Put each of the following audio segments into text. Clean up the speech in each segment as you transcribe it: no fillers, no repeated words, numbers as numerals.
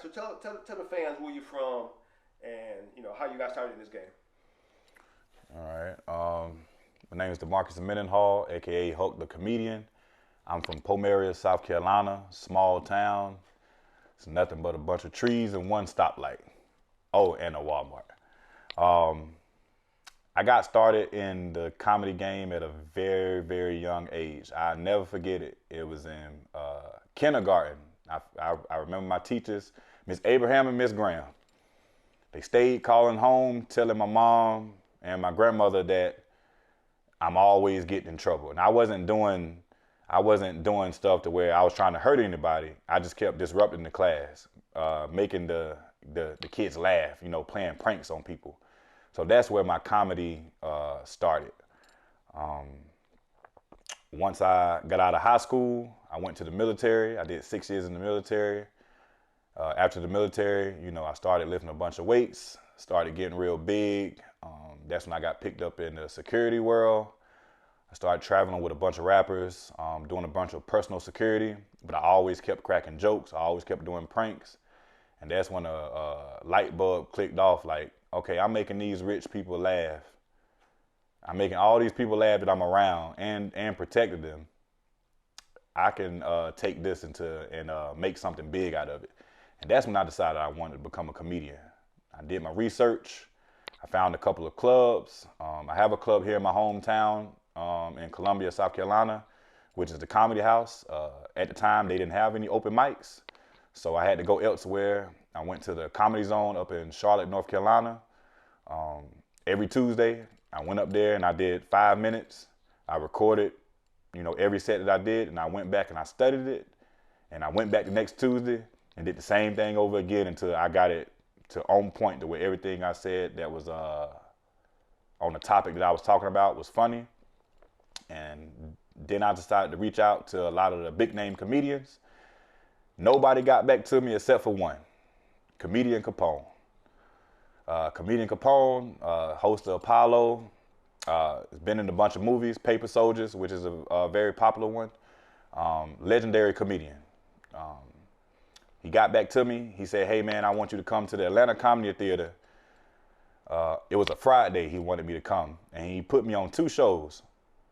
So tell the fans where you're from, and how you got started in this game. All right. My name is Demarquis Mendenhall, aka Hulk the Comedian. I'm from Pomeria, South Carolina, small town. It's nothing but a bunch of trees and one stoplight. Oh, and a Walmart. I got started in the comedy game at a very, very young age. I never forget it. It was in kindergarten. I remember my teachers, Miss Abraham and Miss Graham. They stayed calling home, telling my mom and my grandmother that I'm always getting in trouble. And I wasn't doing stuff to where I was trying to hurt anybody. I just kept disrupting the class, making the kids laugh, playing pranks on people. So that's where my comedy started. Once I got out of high school, I went to the military. I did 6 years in the military. After the military, I started lifting a bunch of weights, started getting real big. That's when I got picked up in the security world. I started traveling with a bunch of rappers, doing a bunch of personal security, but I always kept cracking jokes. I always kept doing pranks. And that's when a light bulb clicked off, like, okay, I'm making these rich people laugh. I'm making all these people laugh that I'm around and protected them. I can take this and make something big out of it. And that's when I decided I wanted to become a comedian. I did my research. I found a couple of clubs. I have a club here in my hometown in Columbia, South Carolina, which is the Comedy House. At the time, they didn't have any open mics, so I had to go elsewhere. I went to the Comedy Zone up in Charlotte, North Carolina. Every Tuesday, I went up there and I did 5 minutes. I recorded, every set that I did, and I went back and I studied it. And I went back the next Tuesday and did the same thing over again until I got it to on point to where everything I said that was on the topic that I was talking about was funny. And then I decided to reach out to a lot of the big name comedians. Nobody got back to me except for one, Comedian Capone. Comedian Capone, host of Apollo, has been in a bunch of movies, Paper Soldiers, which is a very popular one. Legendary comedian. He got back to me. He said, hey man, I want you to come to the Atlanta Comedy Theater. It was a Friday he wanted me to come, and he put me on 2 shows.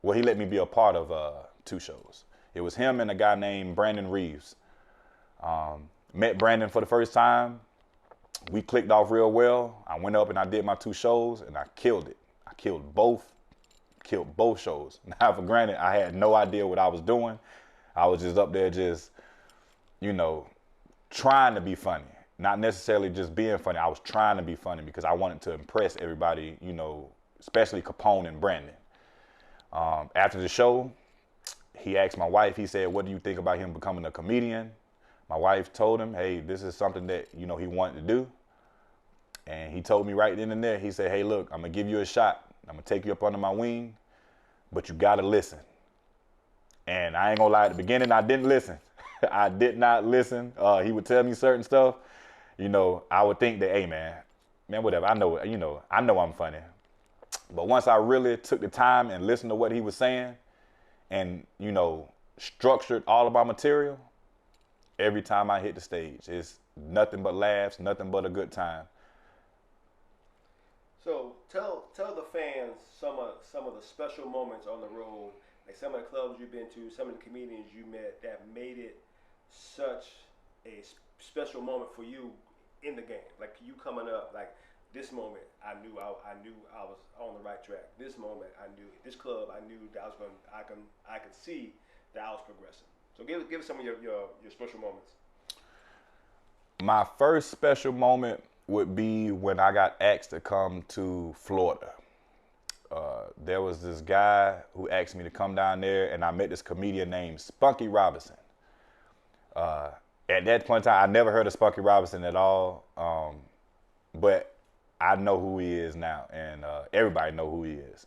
Well, he let me be a part of 2 shows. It was him and a guy named Brandon Reeves. Met Brandon for the first time. We clicked off real well. I went up and I did my 2 shows and I killed it. I killed both shows. Now, for granted, I had no idea what I was doing. I was just up there trying to be funny. Not necessarily just being funny. I was trying to be funny because I wanted to impress everybody, especially Capone and Brandon. After the show, he asked my wife, he said, what do you think about him becoming a comedian? My wife told him, hey, this is something that, he wanted to do. And he told me right then and there, he said, hey, look, I'm going to give you a shot. I'm going to take you up under my wing, but you got to listen. And I ain't going to lie, at the beginning, I didn't listen. I did not listen. He would tell me certain stuff. I would think that, hey, man, whatever. I know, I know I'm funny. But once I really took the time and listened to what he was saying and, structured all of my material, every time I hit the stage, it's nothing but laughs, nothing but a good time. So tell the fans some of the special moments on the road, like some of the clubs you've been to, some of the comedians you met that made it such a special moment for you in the game. Like you coming up, like this moment, I knew I was on the right track. This moment, I knew this club, I knew that I could see that I was progressing. So give us some of your special moments. My first special moment would be when I got asked to come to Florida. There was this guy who asked me to come down there, and I met this comedian named Spunky Robinson. At that point in time, I never heard of Spunky Robinson at all, but I know who he is now, and everybody know who he is.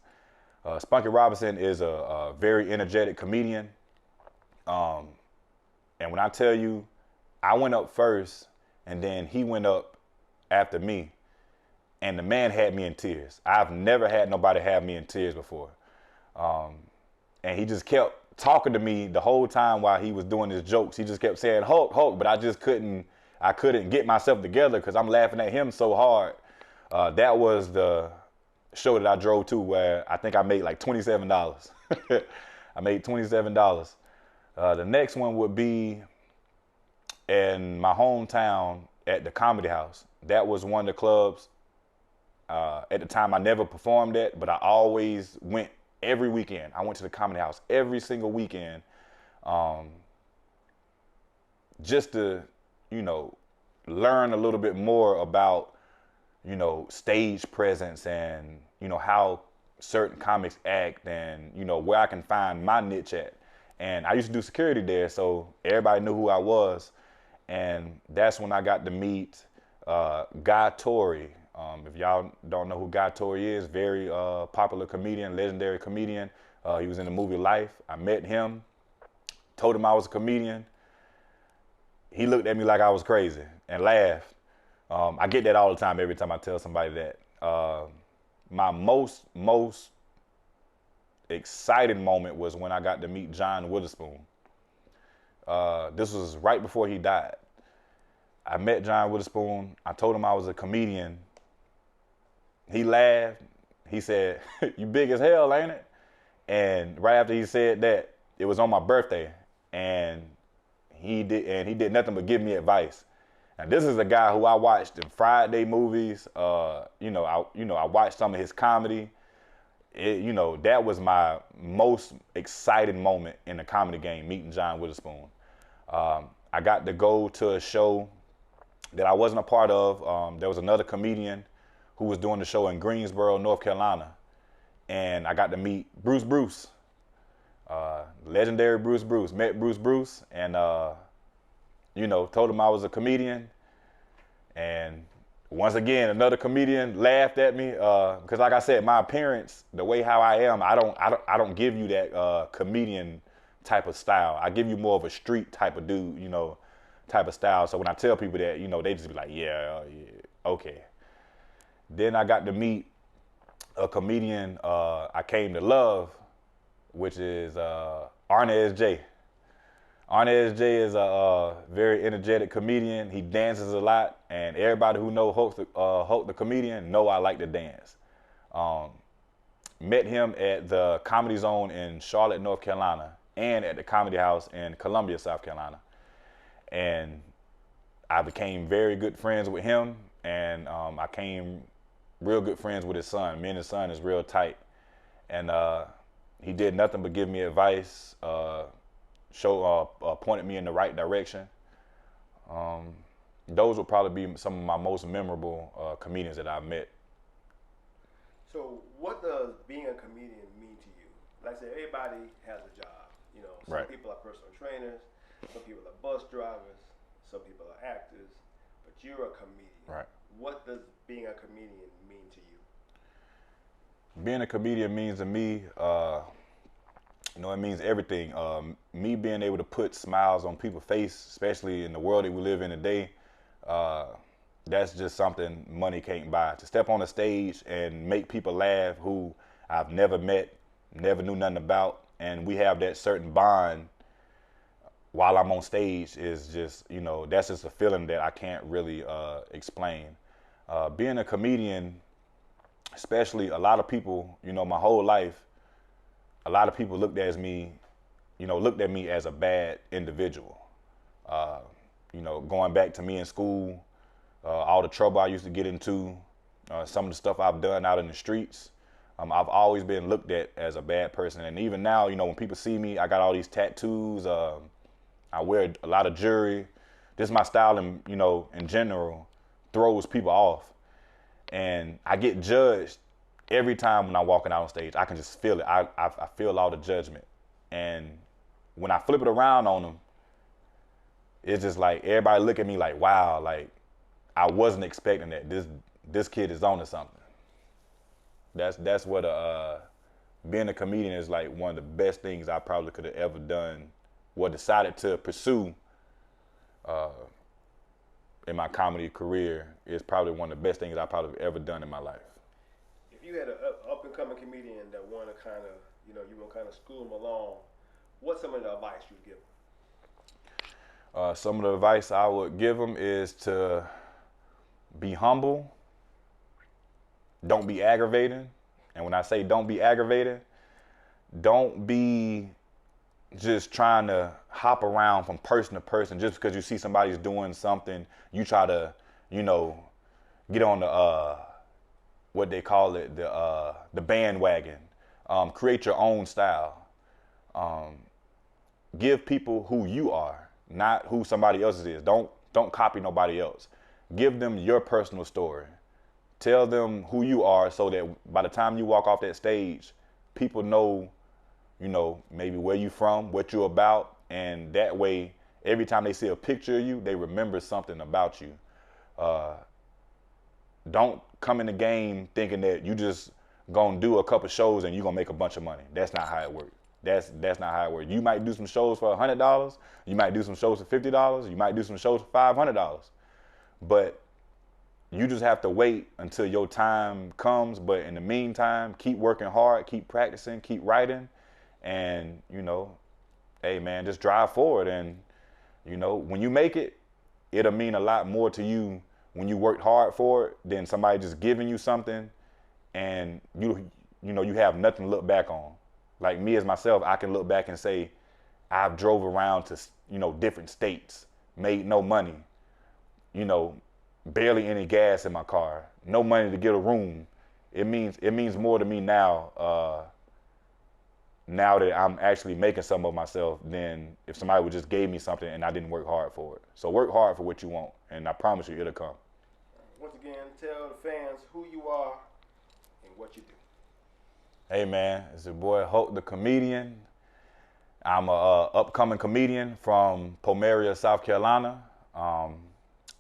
Spunky Robinson is a very energetic comedian. And when I tell you, I went up first, and then he went up after me, and the man had me in tears. I've never had nobody have me in tears before. And he just kept talking to me the whole time while he was doing his jokes. He just kept saying, Hulk, Hulk, but I just couldn't I couldn't get myself together because I'm laughing at him so hard. That was the show that I drove to where I think I made like $27. I made $27. The next one would be in my hometown at the Comedy House. That was one of the clubs. At the time, I never performed at, but I always went every weekend. I went to the Comedy House every single weekend, just to, learn a little bit more about, stage presence and, how certain comics act and, where I can find my niche at. And I used to do security there, so everybody knew who I was. And that's when I got to meet Guy Torrey. If y'all don't know who Guy Torrey is, very popular comedian, legendary comedian. He was in the movie Life. I met him, told him I was a comedian. He looked at me like I was crazy and laughed. I get that all the time every time I tell somebody that. My most exciting moment was when I got to meet John Witherspoon. This was right before he died. I met John Witherspoon. I told him I was a comedian. He laughed. He said, "You big as hell, ain't it?" And right after he said that, it was on my birthday, and he did nothing but give me advice. And this is a guy who I watched in Friday movies. I watched some of his comedy. That was my most exciting moment in the comedy game, meeting John Witherspoon. I got to go to a show that I wasn't a part of. There was another comedian who was doing the show in Greensboro, North Carolina. And I got to meet Bruce, legendary Bruce. Met Bruce and, told him I was a comedian. And once again, another comedian laughed at me because, like I said, my appearance, the way how I am, I don't give you that comedian type of style. I give you more of a street type of dude, type of style. So when I tell people that, they just be like, yeah, okay. Then I got to meet a comedian I came to love, which is Arne S.J. Arne S.J. is a very energetic comedian. He dances a lot, and everybody who know Hulk the comedian know I like to dance. Met him at the Comedy Zone in Charlotte, North Carolina, and at the Comedy House in Columbia, South Carolina. And I became very good friends with him, and I came real good friends with his son. Me and his son is real tight. And he did nothing but give me advice, pointed me in the right direction. Those would probably be some of my most memorable comedians that I've met. So what does being a comedian mean to you? Like I said, everybody has a job. Some Right. people are personal trainers, some people are bus drivers, some people are actors, but you're a comedian. Right. What does being a comedian mean to you? Being a comedian means to me, it means everything. Me being able to put smiles on people's face, especially in the world that we live in today, that's just something money can't buy. To step on a stage and make people laugh who I've never met, never knew nothing about, and we have that certain bond while I'm on stage is just, that's just a feeling that I can't really explain. Being a comedian, especially a lot of people, my whole life, a lot of people looked at me as a bad individual. Going back to me in school, all the trouble I used to get into, some of the stuff I've done out in the streets, I've always been looked at as a bad person. And even now, when people see me, I got all these tattoos, I wear a lot of jewelry. This is my style, and in general, throws people off. And I get judged every time when I'm walking out on stage. I can just feel it. I feel all the judgment. And when I flip it around on them, it's just like everybody look at me like, wow, like I wasn't expecting that. This kid is on to something. That's what being a comedian is like one of the best things I probably could have ever done, or decided to pursue in my comedy career. Is probably one of the best things I probably have ever done in my life. If you had an up and coming comedian that want to kind of, you want to kind of school them along, what's some of the advice you'd give them? Some of the advice I would give them is to be humble. Don't be aggravating. And when I say don't be aggravating, don't be just trying to hop around from person to person. Just because you see somebody's doing something, you try to, get on the, what they call it, the bandwagon. Create your own style. Give people who you are, not who somebody else's is. Don't copy nobody else. Give them your personal story. Tell them who you are so that by the time you walk off that stage, people know, maybe where you from, what you're about, and that way, every time they see a picture of you, they remember something about you. Don't come in the game thinking that you just gonna do a couple shows and you're gonna make a bunch of money. That's not how it works. That's not how it works. You might do some shows for $100. You might do some shows for $50. You might do some shows for $500. But you just have to wait until your time comes. But in the meantime, keep working hard, keep practicing, keep writing, and hey man, just drive forward. And when you make it, it'll mean a lot more to you when you worked hard for it than somebody just giving you something and you have nothing to look back on. Like me as myself, I can look back and say, I've drove around to, different states, made no money, barely any gas in my car, no money to get a room. It means more to me now, now that I'm actually making something of myself than if somebody would just gave me something and I didn't work hard for it. So work hard for what you want, and I promise you it'll come. Once again, tell the fans who you are and what you do. Hey man, it's your boy Hulk the comedian. I'm a upcoming comedian from Pomeria, South Carolina.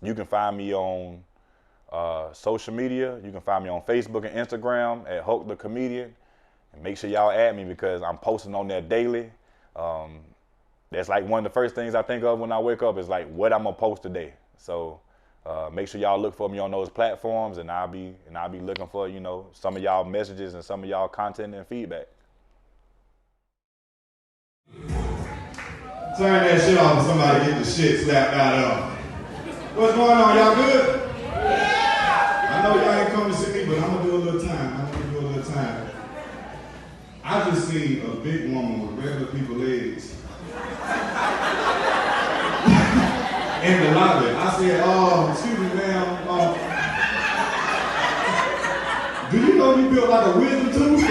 You can find me on social media. You can find me on Facebook and Instagram at Hulk the comedian. And make sure y'all add me because I'm posting on there daily. That's like one of the first things I think of when I wake up is like what I'm gonna post today. So make sure y'all look for me on those platforms, and I'll be looking for some of y'all messages and some of y'all content and feedback. Turn that shit off and somebody get the shit slapped out of them. What's going on? Y'all good? Yeah! I know y'all ain't come to see me, but I'm gonna do a little time. I just seen a big woman with regular people legs in the lobby. I said, excuse me, ma'am. Do you know you built like a wisdom tooth?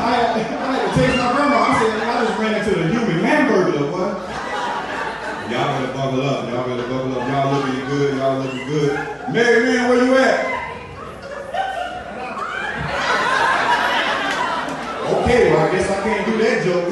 I had to text my grandma. I said, I just ran into the human hamburger, boy. Y'all better buckle up. Y'all looking good. Mary Lynn, where you at? Okay, well, I guess I can't do that joke.